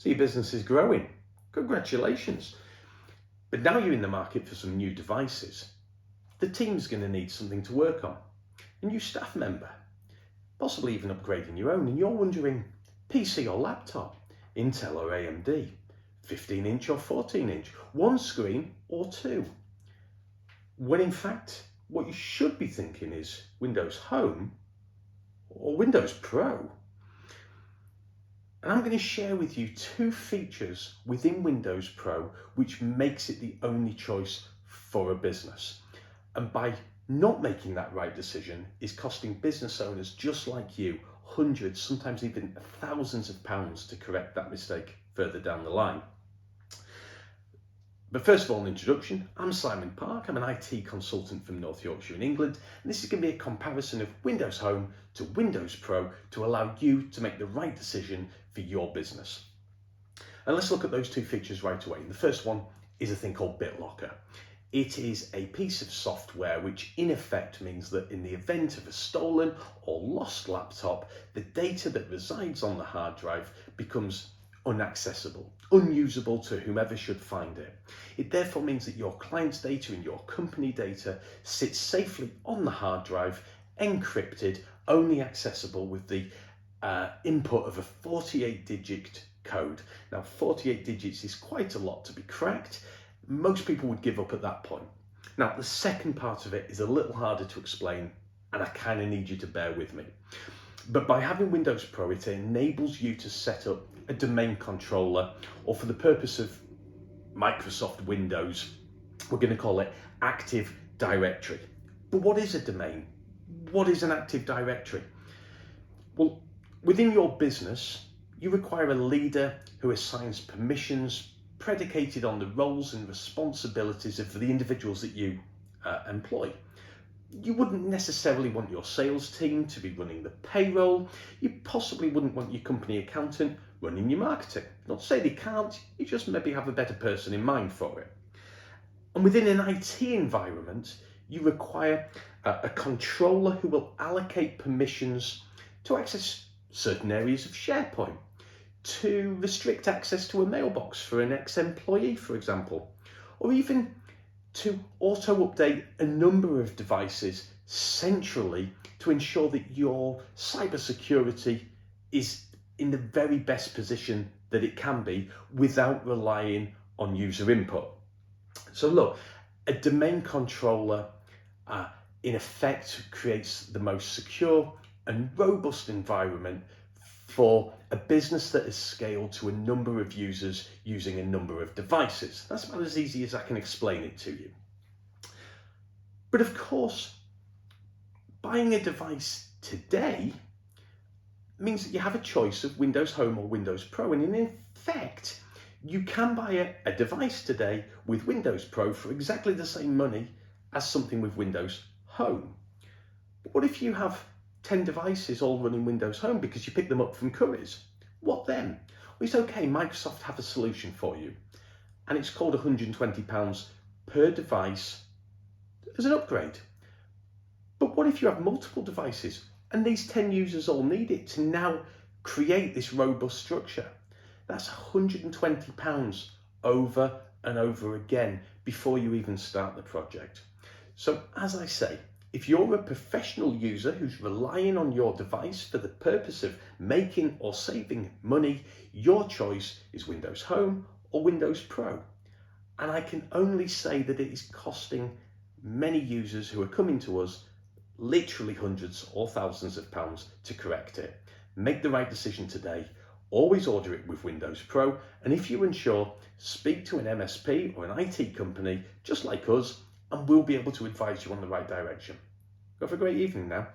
So your business is growing. Congratulations. But now you're in the market for some new devices. The team's going to need something to work on. A new staff member, possibly even upgrading your own, and you're wondering, PC or laptop, Intel or AMD, 15-inch or 14-inch, one screen or two. When in fact, what you should be thinking is Windows Home or Windows Pro. And I'm going to share with you two features within Windows Pro which makes it the only choice for a business. And by not making that right decision is costing business owners just like you hundreds, sometimes even thousands of pounds to correct that mistake further down the line. But first of all, an introduction. I'm Simon Park. I'm an IT consultant from North Yorkshire in England, and this is going to be a comparison of Windows Home to Windows Pro to allow you to make the right decision for your business. And let's look at those two features right away. The first one is a thing called BitLocker. It is a piece of software which in effect means that in the event of a stolen or lost laptop, the data that resides on the hard drive becomes unaccessible, unusable to whomever should find it. It therefore means that your client's data and your company data sits safely on the hard drive, encrypted, only accessible with the input of a 48-digit code. Now, 48 digits is quite a lot to be cracked. Most people would give up at that point. Now, the second part of it is a little harder to explain, and I kind of need you to bear with me. But by having Windows Pro, it enables you to set up a domain controller, or for the purpose of Microsoft Windows, we're going to call it Active Directory. But what is a domain? What is an Active Directory? Well, within your business, you require a leader who assigns permissions predicated on the roles and responsibilities of the individuals that you employ. You wouldn't necessarily want your sales team to be running the payroll. You possibly wouldn't want your company accountant running your marketing. Not to say they can't, you just maybe have a better person in mind for it. And within an IT environment, you require a controller who will allocate permissions to access certain areas of SharePoint, to restrict access to a mailbox for an ex-employee, for example, or even to auto-update a number of devices centrally to ensure that your cybersecurity is in the very best position that it can be without relying on user input. So look, a domain controller in effect creates the most secure and robust environment for a business that is scaled to a number of users using a number of devices. That's about as easy as I can explain it to you. But of course, buying a device today means that you have a choice of Windows Home or Windows Pro, and in effect, you can buy a device today with Windows Pro for exactly the same money as something with Windows Home. But what if you have 10 devices all running Windows Home because you pick them up from Currys? What then? Well, it's okay, Microsoft have a solution for you, and it's called £120 per device as an upgrade. But what if you have multiple devices and these 10 users all need it to now create this robust structure? That's £120 over and over again before you even start the project. So as I say, if you're a professional user who's relying on your device for the purpose of making or saving money, your choice is Windows Home or Windows Pro. And I can only say that it is costing many users who are coming to us literally hundreds or thousands of pounds to correct it. Make the right decision today. Always order it with Windows Pro. And if you're unsure, speak to an MSP or an IT company just like us, and we'll be able to advise you on the right direction. Have a great evening now.